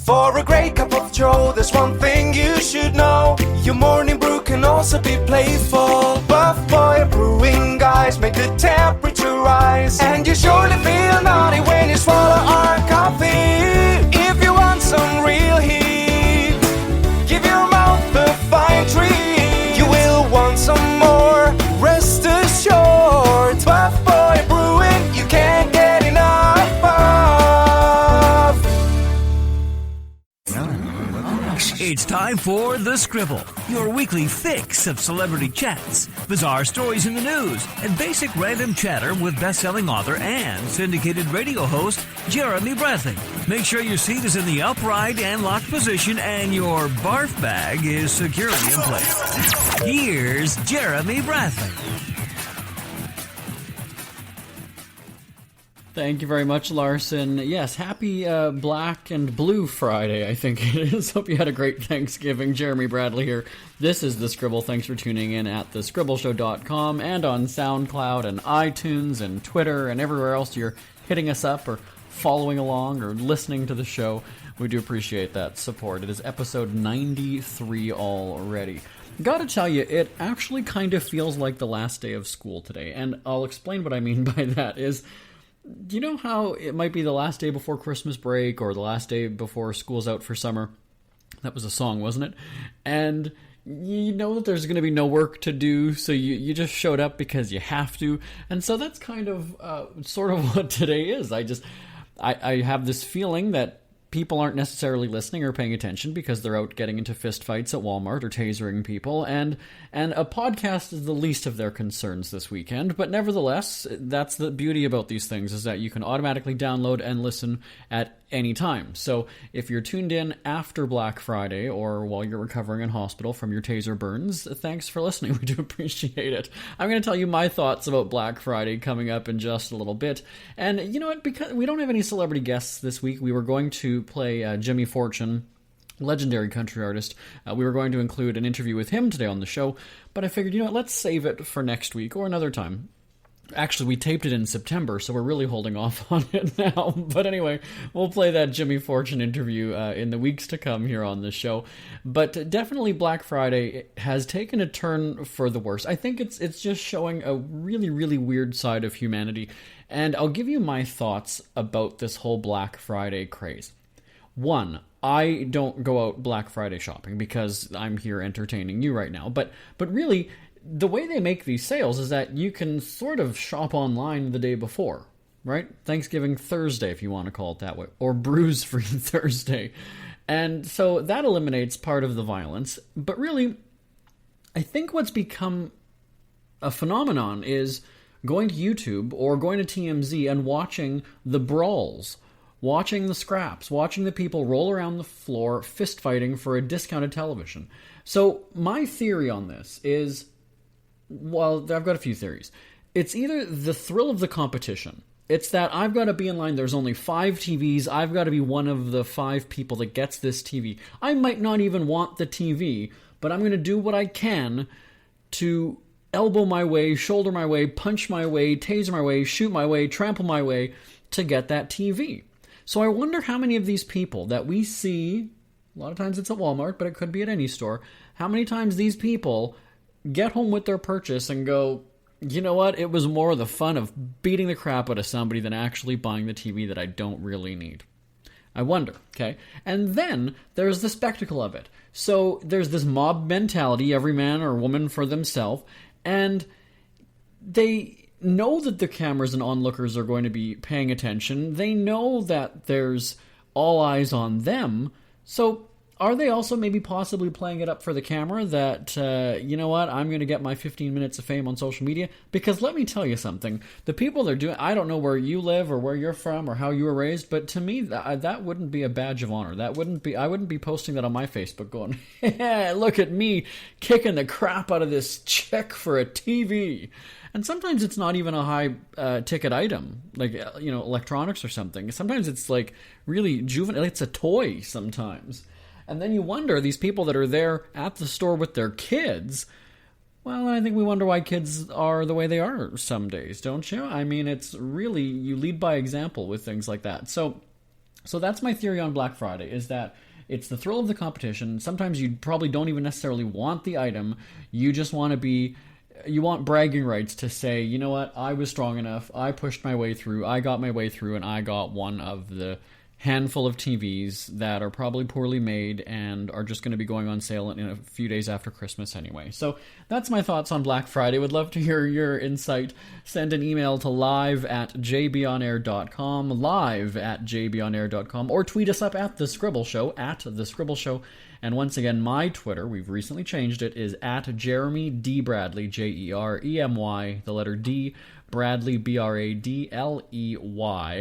For a great cup of joe, there's one thing you should know. Your morning brew can also be playful. Buff Boy Brewing guys make the temperature rise, and you surely feel naughty when you swallow our coffee. If you want some real heat, give your mouth a fine treat. You will want some more, rest assured. Buff Boy Brewing, you can't get enough of. It's time for The Scribble, your weekly fix of celebrity chats, bizarre stories in the news, and basic random chatter with best-selling author and syndicated radio host Jeremy Bradley. Make sure your seat is in the upright and locked position and your barf bag is securely in place. Here's Jeremy Bradley. Thank you very much, Larson. Yes, happy Black and Blue Friday, I think it is. Hope you had a great Thanksgiving. Jeremy Bradley here. This is The Scribble. Thanks for tuning in at thescribbleshow.com and on SoundCloud and iTunes and Twitter and everywhere else you're hitting us up or following along or listening to the show. We do appreciate that support. It is episode 93 already. Gotta tell you, it actually kind of feels like the last day of school today, and I'll explain what I mean by that is... Do you know how it might be the last day before Christmas break or the last day before school's out for summer? That was a song, wasn't it? And you know that there's going to be no work to do, so you just showed up because you have to. And so that's kind of sort of what today is. I have this feeling that people aren't necessarily listening or paying attention because they're out getting into fistfights at Walmart or tasering people, and a podcast is the least of their concerns this weekend. But nevertheless, that's the beauty about these things, is that you can automatically download and listen at any time. So if you're tuned in after Black Friday or while you're recovering in hospital from your taser burns, thanks for listening. We do appreciate it. I'm going to tell you my thoughts about Black Friday coming up in just a little bit. And you know what? Because we don't have any celebrity guests this week, we were going to play Jimmy Fortune, legendary country artist. We were going to include an interview with him today on the show, but I figured, you know what, let's save it for next week or another time. Actually, we taped it in September, so we're really holding off on it now. But anyway, we'll play that Jimmy Fortune interview in the weeks to come here on the show. But definitely Black Friday has taken a turn for the worse. I think it's just showing a really, really weird side of humanity. And I'll give you my thoughts about this whole Black Friday craze. One, I don't go out Black Friday shopping because I'm here entertaining you right now. But really, the way they make these sales is that you can sort of shop online the day before, right? Thanksgiving Thursday, if you want to call it that way, or Bruise-Free Thursday. And so that eliminates part of the violence. But really, I think what's become a phenomenon is going to YouTube or going to TMZ and watching the brawls, watching the scraps, watching the people roll around the floor fist fighting for a discounted television. So my theory on this is, well, I've got a few theories. It's either the thrill of the competition. It's that I've got to be in line. There's only 5 TVs. I've got to be one of the 5 people that gets this TV. I might not even want the TV, but I'm going to do what I can to elbow my way, shoulder my way, punch my way, taser my way, shoot my way, trample my way to get that TV. So I wonder how many of these people that we see, a lot of times it's at Walmart, but it could be at any store, how many times these people get home with their purchase and go, you know what, it was more the fun of beating the crap out of somebody than actually buying the TV that I don't really need. I wonder, okay? And then there's the spectacle of it. So there's this mob mentality, every man or woman for themselves, and they know that the cameras and onlookers are going to be paying attention. They know that there's all eyes on them. So are they also maybe possibly playing it up for the camera that, you know what, I'm going to get my 15 minutes of fame on social media? Because let me tell you something. The people they're doing, I don't know where you live or where you're from or how you were raised, but to me, that wouldn't be a badge of honor. I wouldn't be posting that on my Facebook going, hey, look at me kicking the crap out of this chick for a TV. And sometimes it's not even a high ticket item, like, you know, electronics or something. Sometimes it's like really juvenile. It's a toy sometimes. And then you wonder, these people that are there at the store with their kids, well, I think we wonder why kids are the way they are some days, don't you? I mean, it's really, you lead by example with things like that. So So that's my theory on Black Friday, is that it's the thrill of the competition. Sometimes you probably don't even necessarily want the item. You just you want bragging rights to say, you know what, I was strong enough, I pushed my way through, I got my way through, and I got one of the handful of TVs that are probably poorly made and are just going to be going on sale in a few days after Christmas anyway. So that's my thoughts on Black Friday. Would love to hear your insight. Send an email to live@jbonair.com, live@jbonair.com, or tweet us up at The Scribble Show, @The Scribble Show. And once again, my Twitter, we've recently changed it, is @Jeremy D. Bradley, Jeremy, the letter D, Bradley, Bradley,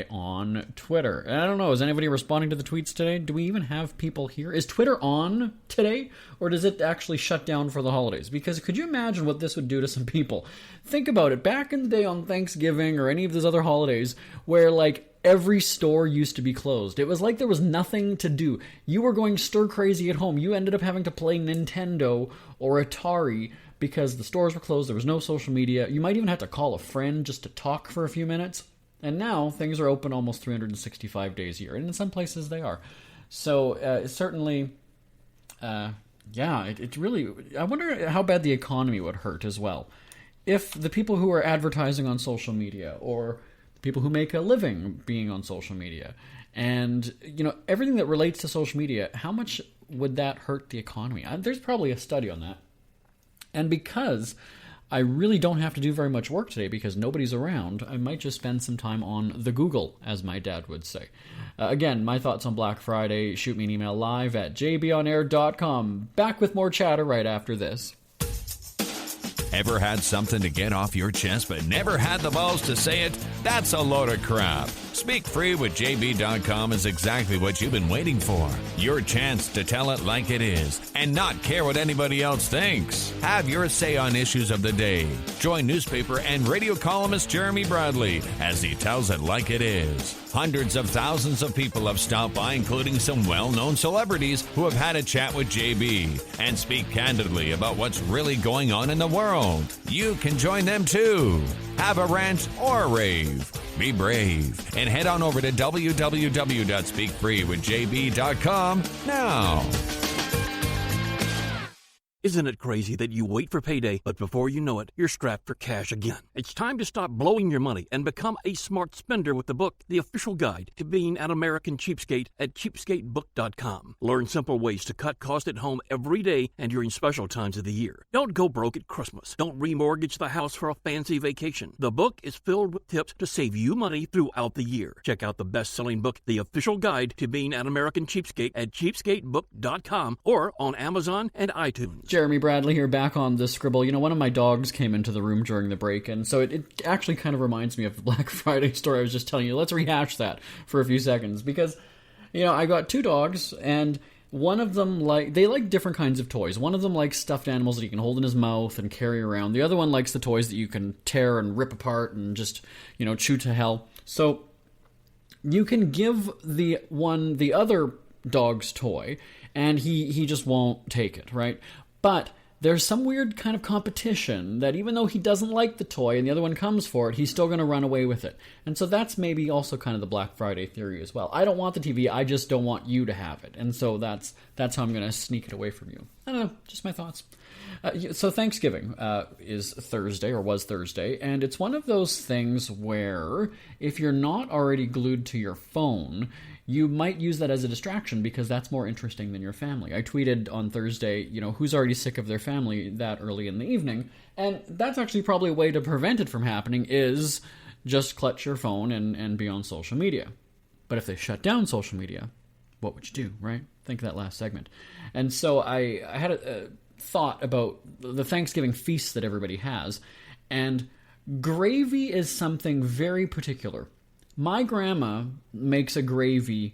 on Twitter. And I don't know, is anybody responding to the tweets today? Do we even have people here? Is Twitter on today, or does it actually shut down for the holidays? Because could you imagine what this would do to some people? Think about it. Back in the day on Thanksgiving or any of those other holidays where, like, every store used to be closed. It was like there was nothing to do. You were going stir crazy at home. You ended up having to play Nintendo or Atari because the stores were closed. There was no social media. You might even have to call a friend just to talk for a few minutes. And now things are open almost 365 days a year. And in some places they are. So certainly, it really... I wonder how bad the economy would hurt as well. If the people who are advertising on social media, or people who make a living being on social media, and everything that relates to social media, how much would that hurt the economy? There's probably a study on that. And because I really don't have to do very much work today because nobody's around, I might just spend some time on the Google, as my dad would say. Again, my thoughts on Black Friday, shoot me an email live@jbonair.com. Back with more chatter right after this. Ever had something to get off your chest but never had the balls to say it? That's a load of crap. Speak Free with JB.com is exactly what you've been waiting for. Your chance to tell it like it is and not care what anybody else thinks. Have your say on issues of the day. Join newspaper and radio columnist Jeremy Bradley as he tells it like it is. Hundreds of thousands of people have stopped by, including some well-known celebrities who have had a chat with JB and speak candidly about what's really going on in the world. You can join them too. Have a rant or a rave. Be brave and head on over to www.speakfreewithjb.com now. Isn't it crazy that you wait for payday, but before you know it, you're strapped for cash again? It's time to stop blowing your money and become a smart spender with the book, The Official Guide to Being an American Cheapskate, at cheapskatebook.com. Learn simple ways to cut costs at home every day and during special times of the year. Don't go broke at Christmas. Don't remortgage the house for a fancy vacation. The book is filled with tips to save you money throughout the year. Check out the best-selling book, The Official Guide to Being an American Cheapskate, at cheapskatebook.com or on Amazon and iTunes. Jeremy Bradley here, back on the Scribble. One of my dogs came into the room during the break, and so it actually kind of reminds me of the Black Friday story I was just telling you. Let's rehash that for a few seconds, because, I got two dogs, and one of them, they like different kinds of toys. One of them likes stuffed animals that he can hold in his mouth and carry around. The other one likes the toys that you can tear and rip apart and just, chew to hell. So you can give the other dog's toy, and he just won't take it, right? But there's some weird kind of competition that even though he doesn't like the toy and the other one comes for it, he's still going to run away with it. And so that's maybe also kind of the Black Friday theory as well. I don't want the TV, I just don't want you to have it. And so that's how I'm going to sneak it away from you. I don't know, just my thoughts. So Thanksgiving is Thursday, or was Thursday, and it's one of those things where if you're not already glued to your phone, you might use that as a distraction because that's more interesting than your family. I tweeted on Thursday, who's already sick of their family that early in the evening, and that's actually probably a way to prevent it from happening is just clutch your phone and be on social media. But if they shut down social media, what would you do, right? Think of that last segment. And so I had a thought about the Thanksgiving feasts that everybody has, and gravy is something very particular. My grandma makes a gravy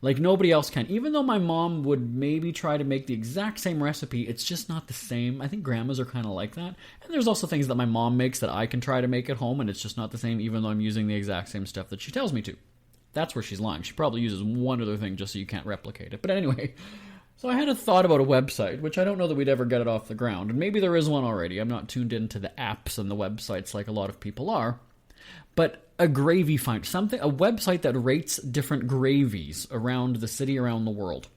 like nobody else can. Even though my mom would maybe try to make the exact same recipe, it's just not the same. I think grandmas are kind of like that. And there's also things that my mom makes that I can try to make at home, and it's just not the same even though I'm using the exact same stuff that she tells me to. That's where she's lying. She probably uses one other thing just so you can't replicate it. But anyway, so I had a thought about a website, which I don't know that we'd ever get it off the ground. And maybe there is one already. I'm not tuned into the apps and the websites like a lot of people are. But a gravy find, a website that rates different gravies around the city, around the world.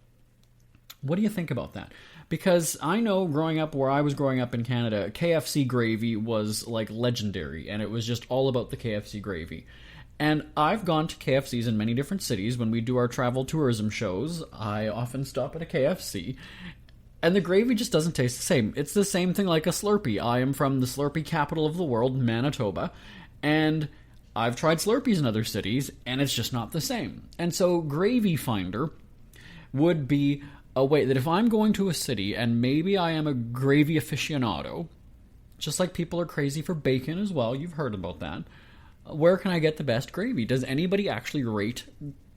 What do you think about that? Because I know growing up where I was growing up in Canada, KFC gravy was like legendary, and it was just all about the KFC gravy. And I've gone to KFCs in many different cities. When we do our travel tourism shows, I often stop at a KFC, and the gravy just doesn't taste the same. It's the same thing like a Slurpee. I am from the Slurpee capital of the world, Manitoba, and I've tried Slurpees in other cities, and it's just not the same. And so Gravy Finder would be a way that if I'm going to a city, and maybe I am a gravy aficionado, just like people are crazy for bacon as well, you've heard about that, where can I get the best gravy? Does anybody actually rate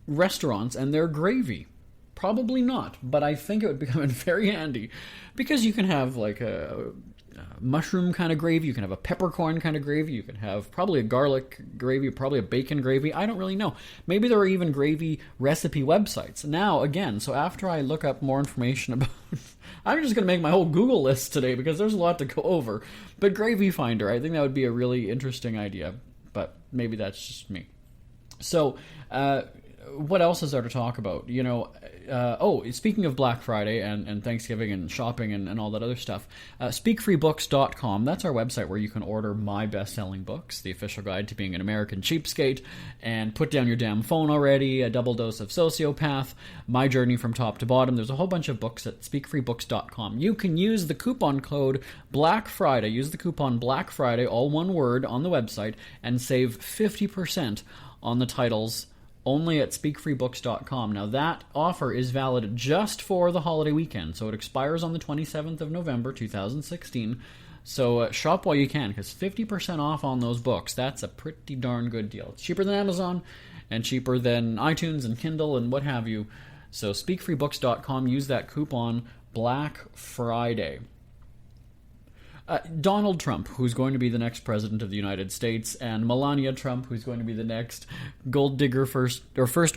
restaurants and their gravy? Probably not, but I think it would become very handy, because you can have like a mushroom kind of gravy, you can have a peppercorn kind of gravy, you can have probably a garlic gravy, probably a bacon gravy, I don't really know. Maybe there are even gravy recipe websites. Now, again, so after I look up more information about... I'm just going to make my whole Google list today because there's a lot to go over. But Gravy Finder, I think that would be a really interesting idea, but maybe that's just me. So, what else is there to talk about? You know, speaking of Black Friday and Thanksgiving and shopping and all that other stuff, speakfreebooks.com, that's our website where you can order my best-selling books, The Official Guide to Being an American Cheapskate, and Put Down Your Damn Phone Already, A Double Dose of Sociopath, My Journey from Top to Bottom. There's a whole bunch of books at speakfreebooks.com. You can use the coupon code Black Friday, use the coupon Black Friday, all one word, on the website, and save 50% on the titles only at speakfreebooks.com. Now, that offer is valid just for the holiday weekend, so it expires on the 27th of November, 2016. So shop while you can, because 50% off on those books, that's a pretty darn good deal. It's cheaper than Amazon, and cheaper than iTunes and Kindle and what have you. So speakfreebooks.com, use that coupon Black Friday. Donald Trump, who's going to be the next president of the United States, and Melania Trump, who's going to be the next gold digger first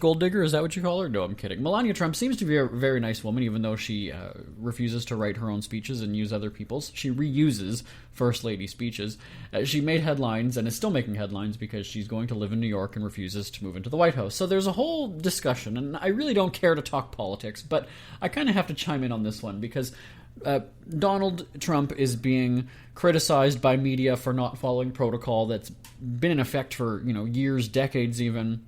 gold digger, is that what you call her? No, I'm kidding. Melania Trump seems to be a very nice woman, even though she refuses to write her own speeches and use other people's. She reuses First Lady speeches. She made headlines and is still making headlines because she's going to live in New York and refuses to move into the White House. So there's a whole discussion, and I really don't care to talk politics, but I kind of have to chime in on this one because Donald Trump is being criticized by media for not following protocol that's been in effect for, years, decades even.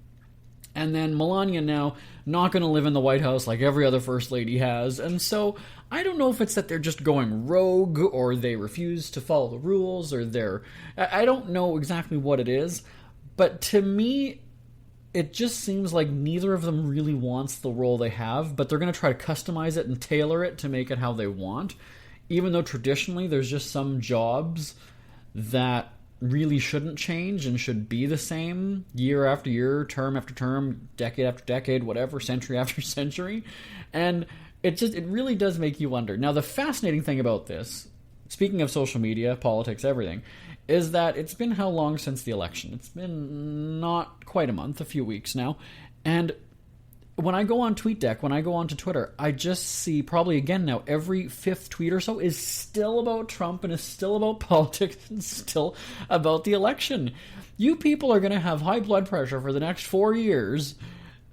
And then Melania now not going to live in the White House like every other first lady has. And so I don't know if it's that they're just going rogue or they refuse to follow the rules or I don't know exactly what it is. But to me, it just seems like neither of them really wants the role they have, but they're going to try to customize it and tailor it to make it how they want, even though traditionally there's just some jobs that really shouldn't change and should be the same year after year, term after term, decade after decade, whatever, century after century. And it really does make you wonder. Now, the fascinating thing about this, speaking of social media, politics, everything, is that it's been how long since the election? It's been not quite a month, a few weeks now. And when I go on TweetDeck, when I go onto Twitter, I just see probably again now every fifth tweet or so is still about Trump and is still about politics and still about the election. You people are going to have high blood pressure for the next 4 years,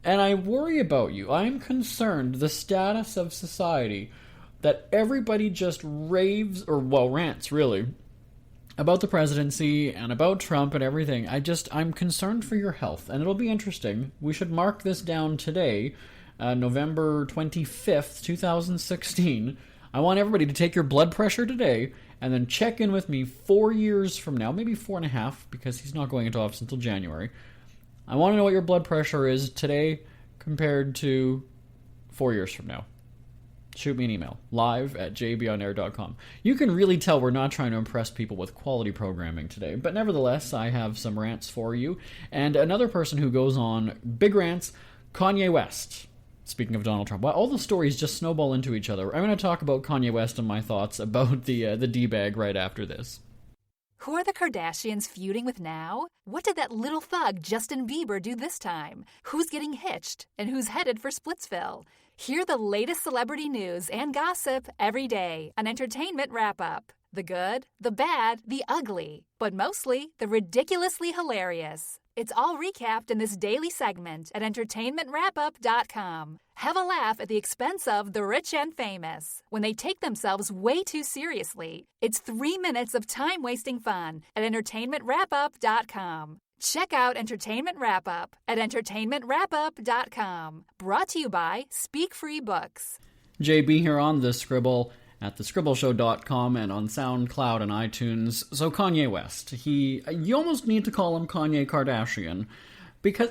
and I worry about you. I'm concerned the status of society that everybody just rants really, about the presidency and about Trump and everything. I'm concerned for your health, and it'll be interesting. We should mark this down today, November 25th, 2016. I want everybody to take your blood pressure today and then check in with me 4 years from now, maybe 4.5, because he's not going into office until January. I want to know what your blood pressure is today compared to 4 years from now. Shoot me an email, live@jbonair.com. You can really tell we're not trying to impress people with quality programming today, but nevertheless, I have some rants for you. And another person who goes on big rants, Kanye West. Speaking of Donald Trump, all the stories just snowball into each other. I'm going to talk about Kanye West and my thoughts about the D-bag right after this. Who are the Kardashians feuding with now? What did that little thug Justin Bieber do this time? Who's getting hitched? And who's headed for Splitsville? Hear the latest celebrity news and gossip every day on Entertainment Wrap-Up. The good, the bad, the ugly, but mostly the ridiculously hilarious. It's all recapped in this daily segment at entertainmentwrapup.com. Have a laugh at the expense of the rich and famous when they take themselves way too seriously. It's 3 minutes of time-wasting fun at entertainmentwrapup.com. Check out Entertainment Wrap-Up at entertainmentwrapup.com. Brought to you by Speak Free Books. JB here on The Scribble at thescribbleshow.com and on SoundCloud and iTunes. So Kanye West, you almost need to call him Kanye Kardashian. Because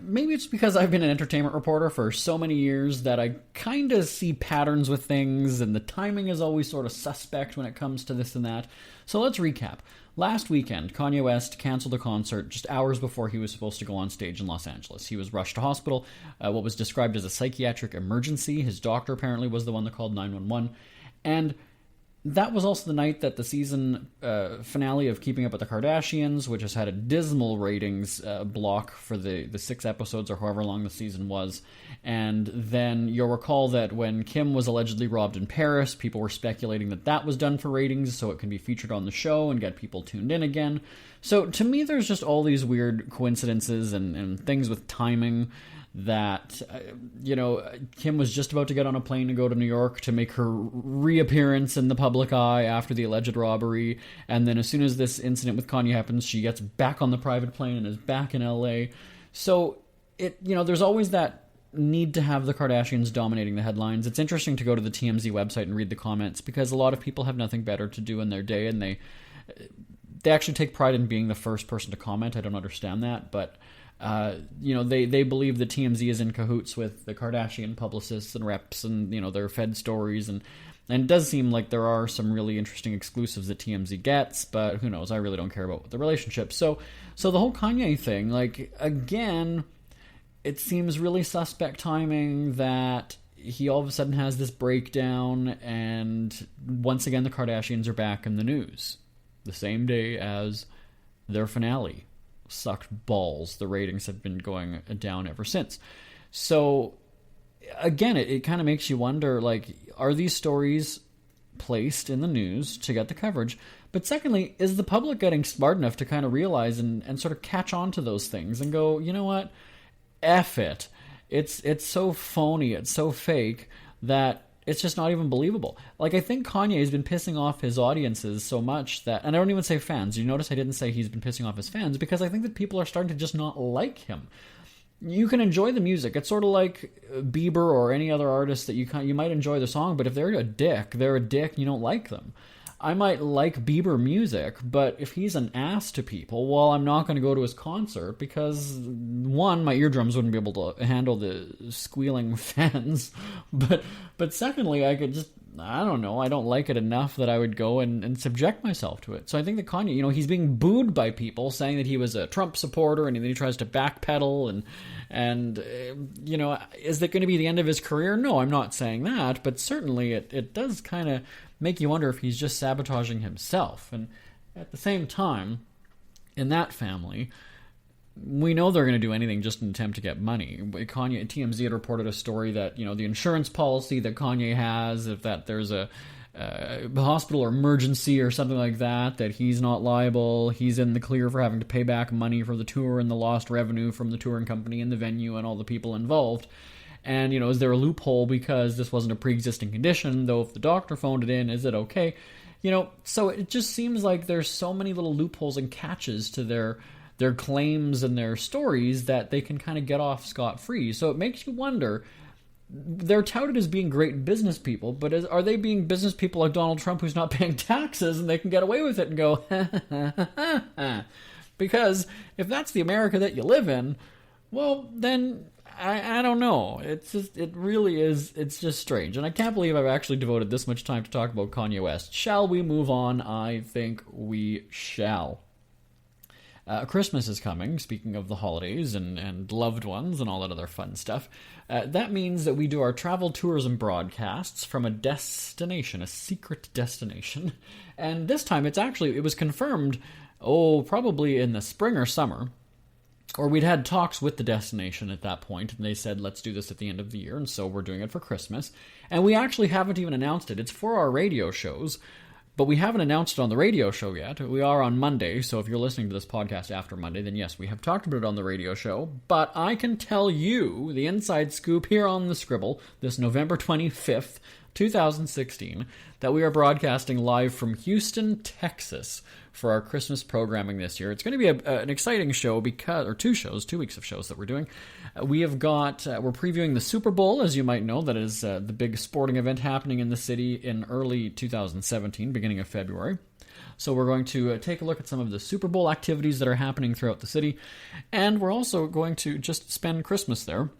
maybe it's because I've been an entertainment reporter for so many years that I kind of see patterns with things, and the timing is always sort of suspect when it comes to this and that. So let's recap. Last weekend, Kanye West canceled a concert just hours before he was supposed to go on stage in Los Angeles. He was rushed to hospital, what was described as a psychiatric emergency. His doctor apparently was the one that called 911. And that was also the night that the season finale of Keeping Up with the Kardashians, which has had a dismal ratings block for the 6 episodes or however long the season was. And then you'll recall that when Kim was allegedly robbed in Paris, people were speculating that that was done for ratings so it can be featured on the show and get people tuned in again. So to me, there's just all these weird coincidences and things with timing that, Kim was just about to get on a plane and go to New York to make her reappearance in the public eye after the alleged robbery, and then as soon as this incident with Kanye happens, she gets back on the private plane and is back in LA. So, there's always that need to have the Kardashians dominating the headlines. It's interesting to go to the TMZ website and read the comments, because a lot of people have nothing better to do in their day, and they actually take pride in being the first person to comment. I don't understand that, but they believe the TMZ is in cahoots with the Kardashian publicists and reps, and they're fed stories, and it does seem like there are some really interesting exclusives that TMZ gets, but who knows? I really don't care about the relationship. So the whole Kanye thing, like, again, it seems really suspect timing that he all of a sudden has this breakdown, and once again the Kardashians are back in the news the same day as their finale sucked balls. The ratings have been going down ever since. So again, it kind of makes you wonder, like, are these stories placed in the news to get the coverage? But secondly, is the public getting smart enough to kind of realize and sort of catch on to those things and go, you know what, F it. It's so phony, it's so fake that it's just not even believable. Like, I think Kanye has been pissing off his audiences so much that, and I don't even say fans. You notice I didn't say he's been pissing off his fans, because I think that people are starting to just not like him. You can enjoy the music. It's sort of like Bieber or any other artist that you might enjoy the song, but if they're a dick and you don't like them. I might like Bieber music, but if he's an ass to people, well, I'm not going to go to his concert because, one, my eardrums wouldn't be able to handle the squealing fans, but secondly, I could just, I don't know, I don't like it enough that I would go and subject myself to it. So I think that Kanye, he's being booed by people saying that he was a Trump supporter, and then he tries to backpedal, and is that going to be the end of his career? No, I'm not saying that, but certainly it does kind of make you wonder if he's just sabotaging himself. And at the same time, in that family, we know they're going to do anything just in an attempt to get money. TMZ had reported a story that, the insurance policy that Kanye has, if that there's a hospital or emergency or something like that he's not liable. He's in the clear for having to pay back money for the tour and the lost revenue from the touring company and the venue and all the people involved. And, is there a loophole because this wasn't a pre-existing condition, though if the doctor phoned it in, is it okay? So it just seems like there's so many little loopholes and catches to their claims and their stories that they can kind of get off scot-free. So it makes you wonder, they're touted as being great business people, but are they being business people like Donald Trump, who's not paying taxes and they can get away with it and go, ha, ha, ha, ha, ha. Because if that's the America that you live in, well, then I don't know. It's just strange. And I can't believe I've actually devoted this much time to talk about Kanye West. Shall we move on? I think we shall. Christmas is coming, speaking of the holidays and loved ones and all that other fun stuff. That means that we do our travel tourism broadcasts from a destination, a secret destination. And this time it was confirmed, probably in the spring or summer, or we'd had talks with the destination at that point, and they said, let's do this at the end of the year, and so we're doing it for Christmas. And we actually haven't even announced it. It's for our radio shows, but we haven't announced it on the radio show yet. We are on Monday, so if you're listening to this podcast after Monday, then yes, we have talked about it on the radio show. But I can tell you the inside scoop here on the Scribble, this November 25th, 2016, that we are broadcasting live from Houston, Texas for our Christmas programming this year. It's going to be an exciting show or 2 weeks of shows that we're doing. We're previewing the Super Bowl, as you might know. That is the big sporting event happening in the city in early 2017, beginning of February. So we're going to take a look at some of the Super Bowl activities that are happening throughout the city. And we're also going to just spend Christmas there,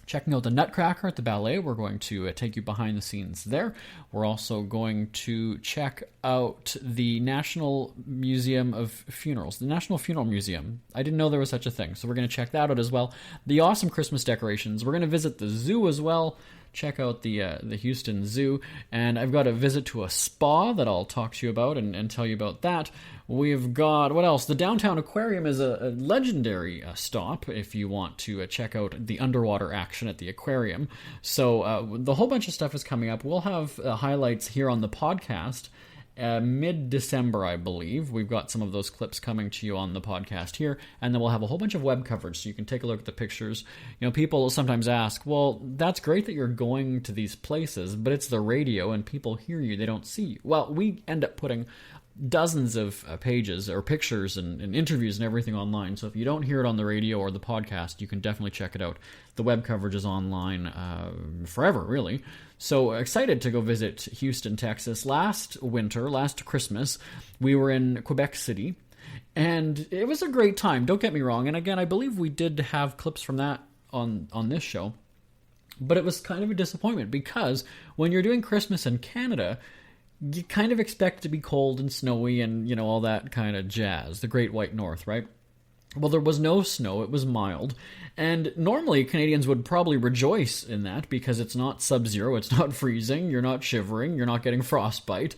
checking out the Nutcracker at the ballet. We're going to take you behind the scenes there. We're also going to check out the National Museum of Funerals, the National Funeral Museum. I didn't know there was such a thing, so we're going to check that out as well. The awesome Christmas decorations. We're going to visit the zoo as well. Check out the Houston Zoo, and I've got a visit to a spa that I'll talk to you about and tell you about that. We've got, what else? The Downtown Aquarium is a legendary stop if you want to check out the underwater action at the aquarium. So the whole bunch of stuff is coming up. We'll have highlights here on the podcast mid-December, I believe. We've got some of those clips coming to you on the podcast here, and then we'll have a whole bunch of web coverage so you can take a look at the pictures. You know, people sometimes ask, well, that's great that you're going to these places, but it's the radio and people hear you, they don't see you. Well, we end up putting dozens of pages or pictures and interviews and everything online, so if you don't hear it on the radio or the podcast, you can definitely check it out. The web coverage is online forever, really. So excited to go visit Houston, Texas. Last Christmas, we were in Quebec City, and it was a great time, don't get me wrong. And again, I believe we did have clips from that on this show, but it was kind of a disappointment because when you're doing Christmas in Canada, you kind of expect it to be cold and snowy and, you know, all that kind of jazz, the Great White North, right? Well, there was no snow, it was mild, and normally Canadians would probably rejoice in that because it's not sub-zero, it's not freezing, you're not shivering, you're not getting frostbite.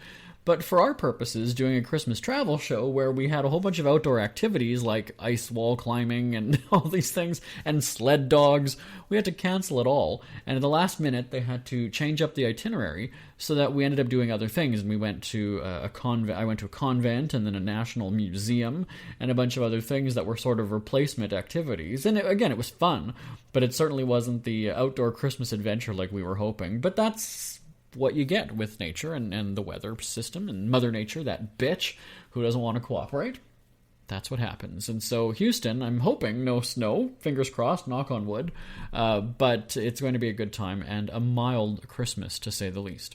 But for our purposes, doing a Christmas travel show where we had a whole bunch of outdoor activities like ice wall climbing and all these things, and sled dogs, we had to cancel it all. And at the last minute, they had to change up the itinerary so that we ended up doing other things. And we went to a convent. I went to a convent and then a national museum and a bunch of other things that were sort of replacement activities. And again, it was fun, but it certainly wasn't the outdoor Christmas adventure like we were hoping. But that's what you get with nature and the weather system and Mother Nature, that bitch who doesn't want to cooperate. That's what happens. And so Houston, I'm hoping no snow, fingers crossed, knock on wood, but it's going to be a good time and a mild Christmas, to say the least.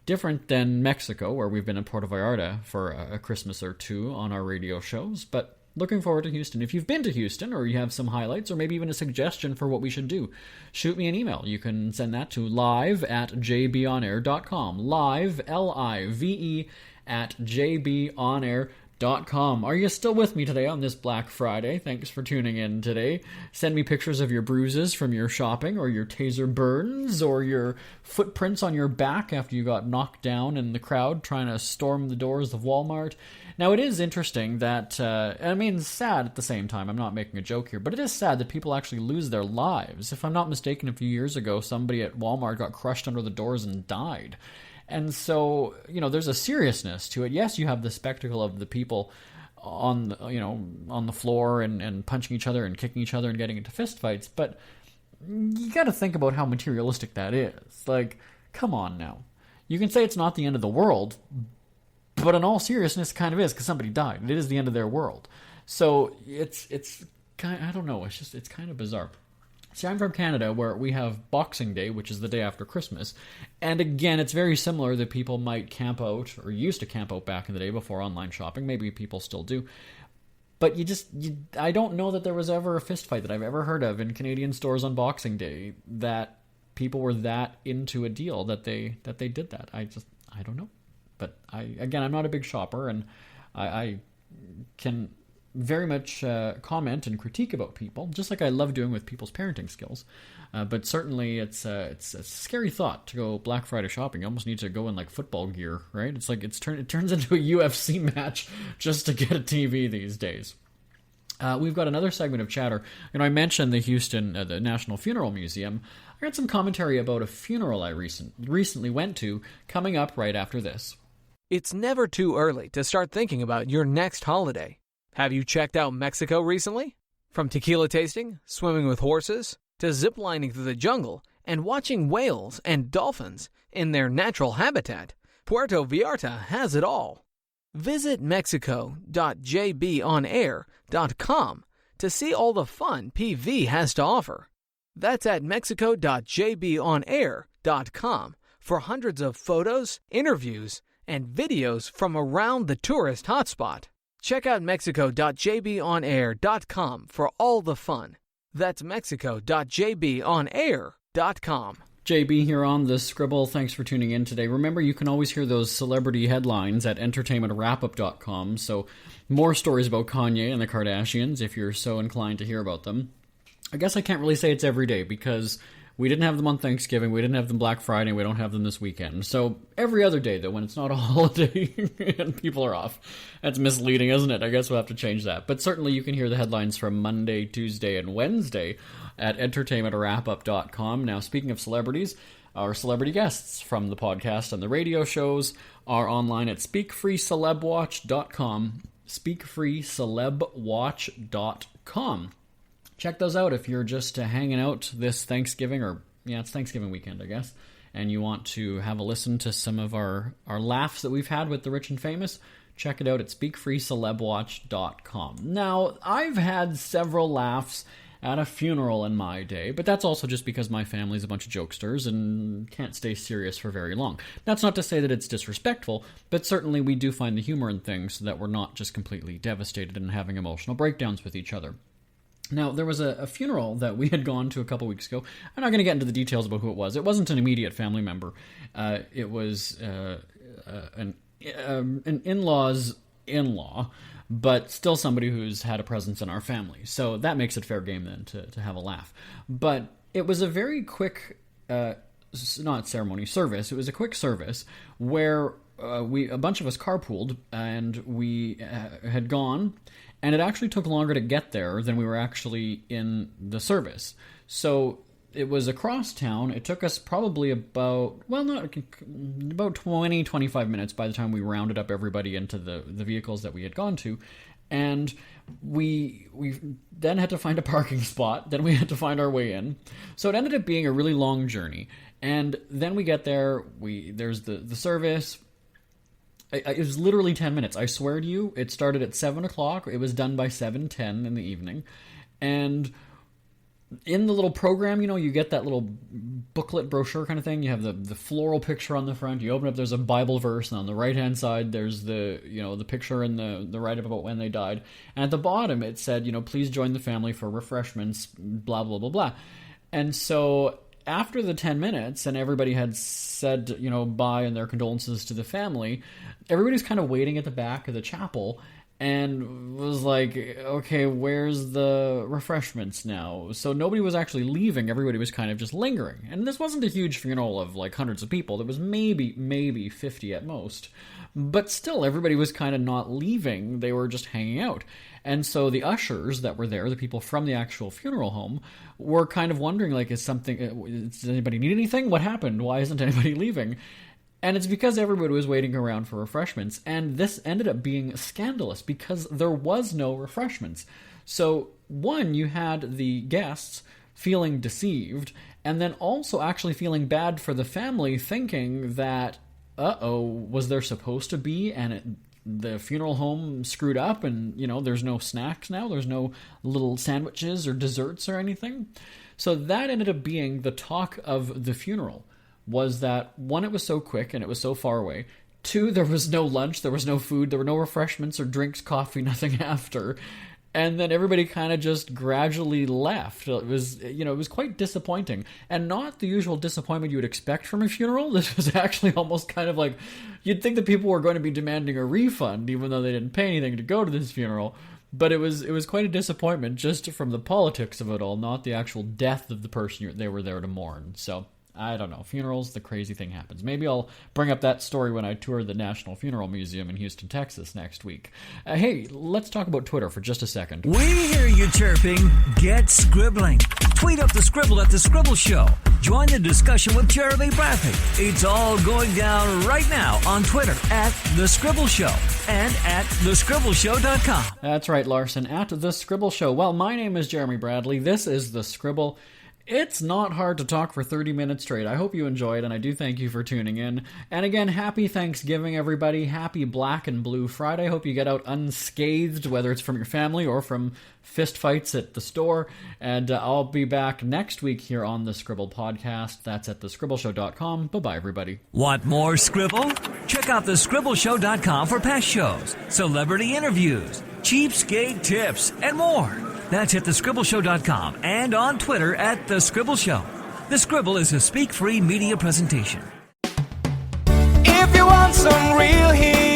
Different than Mexico, where we've been in Puerto Vallarta for a Christmas or two on our radio shows, but looking forward to Houston. If you've been to Houston or you have some highlights or maybe even a suggestion for what we should do, shoot me an email. You can send that to live@jbonair.com. Live, L-I-V-E, @jbonair.com. Are you still with me today on this Black Friday? Thanks for tuning in today. Send me pictures of your bruises from your shopping or your taser burns or your footprints on your back after you got knocked down in the crowd trying to storm the doors of Walmart. Now, it is interesting that, I mean, sad at the same time. I'm not making a joke here, but it is sad that people actually lose their lives. If I'm not mistaken, a few years ago, somebody at Walmart got crushed under the doors and died. And so, you know, there's a seriousness to it. Yes, you have the spectacle of the people on the floor and punching each other and kicking each other and getting into fistfights, but you got to think about how materialistic that is. Like, come on now. You can say it's not the end of the world, but in all seriousness, it kind of is, because somebody died. It is the end of their world. So it's kind of, I don't know. It's kind of bizarre. See, I'm from Canada, where we have Boxing Day, which is the day after Christmas. And again, it's very similar that people might camp out, or used to camp out back in the day before online shopping. Maybe people still do. But I don't know that there was ever a fist fight that I've ever heard of in Canadian stores on Boxing Day that people were that into a deal that they did that. I don't know. But I'm not a big shopper, and I can very much comment and critique about people, just like I love doing with people's parenting skills. But certainly it's a scary thought to go Black Friday shopping. You almost need to go in like football gear, right? It's like it turns into a UFC match just to get a TV these days. We've got another segment of chatter. I mentioned the Houston, the National Funeral Museum. I got some commentary about a funeral I recently went to, coming up right after this. It's never too early to start thinking about your next holiday. Have you checked out Mexico recently? From tequila tasting, swimming with horses, to ziplining through the jungle and watching whales and dolphins in their natural habitat, Puerto Vallarta has it all. Visit mexico.jbonair.com to see all the fun PV has to offer. That's at mexico.jbonair.com for hundreds of photos, interviews, and videos from around the tourist hotspot. Check out mexico.jbonair.com for all the fun. That's mexico.jbonair.com. JB here on the Scribble. Thanks for tuning in today. Remember, you can always hear those celebrity headlines at entertainmentwrapup.com, so more stories about Kanye and the Kardashians if you're so inclined to hear about them. I guess I can't really say it's every day because we didn't have them on Thanksgiving, we didn't have them Black Friday, we don't have them this weekend. So every other day, though, when it's not a holiday and people are off. That's misleading, isn't it? I guess we'll have to change that. But certainly you can hear the headlines from Monday, Tuesday, and Wednesday at entertainmentwrapup.com. Now, speaking of celebrities, our celebrity guests from the podcast and the radio shows are online at speakfreecelebwatch.com, speakfreecelebwatch.com. Check those out if you're just hanging out this Thanksgiving, or it's Thanksgiving weekend, I guess, and you want to have a listen to some of our laughs that we've had with the rich and famous. Check it out at speakfreecelebwatch.com. Now, I've had several laughs at a funeral in my day, but that's also just because my family's a bunch of jokesters and can't stay serious for very long. That's not to say that it's disrespectful, but certainly we do find the humor in things so that we're not just completely devastated and having emotional breakdowns with each other. Now, there was a funeral that we had gone to a couple weeks ago. I'm not going to get into the details about who it was. It wasn't an immediate family member. It was an in-law's in-law, but still somebody who's had a presence in our family. So that makes it fair game then to have a laugh. But it was a very quick, not ceremony, service. It was a quick service where a bunch of us carpooled and we had gone, and it actually took longer to get there than we were actually in the service. So it was across town. It took us probably about 20, 25 minutes by the time we rounded up everybody into the vehicles that we had gone to. And we then had to find a parking spot. Then we had to find our way in. So it ended up being a really long journey. And then we get there. There's the service. It was literally 10 minutes. I swear to you, it started at 7 o'clock. It was done by 7:10 in the evening. And in the little program, you get that little booklet brochure kind of thing. You have the floral picture on the front. You open up, there's a Bible verse, and on the right-hand side, there's the picture and the write-up about when they died. And at the bottom, it said, please join the family for refreshments, blah, blah, blah, blah. And so after the 10 minutes and everybody had said, bye and their condolences to the family, everybody's kind of waiting at the back of the chapel and was like, okay, where's the refreshments now? So nobody was actually leaving. Everybody was kind of just lingering. And this wasn't a huge funeral of like hundreds of people. There was maybe 50 at most. But still, everybody was kind of not leaving. They were just hanging out. And so the ushers that were there, the people from the actual funeral home, were kind of wondering, like, does anybody need anything? What happened? Why isn't anybody leaving? And it's because everybody was waiting around for refreshments. And this ended up being scandalous because there was no refreshments. So, one, you had the guests feeling deceived, and then also actually feeling bad for the family, thinking that, was there supposed to be? And the funeral home screwed up and, there's no snacks now. There's no little sandwiches or desserts or anything. So that ended up being the talk of the funeral, was that, one, it was so quick and it was so far away. Two, there was no lunch, there was no food, there were no refreshments or drinks, coffee, nothing after. And then everybody kind of just gradually left. It was quite disappointing. And not the usual disappointment you would expect from a funeral. This was actually almost kind of like, you'd think that people were going to be demanding a refund, even though they didn't pay anything to go to this funeral. But it was quite a disappointment just from the politics of it all, not the actual death of the person they were there to mourn. So I don't know. Funerals, the crazy thing happens. Maybe I'll bring up that story when I tour the National Funeral Museum in Houston, Texas next week. Hey, let's talk about Twitter for just a second. We hear you chirping. Get scribbling. Tweet up the Scribble at The Scribble Show. Join the discussion with Jeremy Bradley. It's all going down right now on Twitter at The Scribble Show and at thescribbleshow.com. That's right, Larson, at The Scribble Show. Well, my name is Jeremy Bradley. This is The Scribble. It's not hard to talk for 30 minutes straight. I hope you enjoyed, and I do thank you for tuning in. And again, happy Thanksgiving, everybody. Happy Black and Blue Friday. Hope you get out unscathed, whether it's from your family or from fist fights at the store. And I'll be back next week here on the Scribble Podcast. That's at thescribbleshow.com. Bye-bye, everybody. Want more Scribble? Check out thescribbleshow.com for past shows, celebrity interviews, cheapskate tips, and more. That's at thescribbleshow.com and on Twitter at The Scribble Show. The Scribble is a speak-free media presentation. If you want some real heat,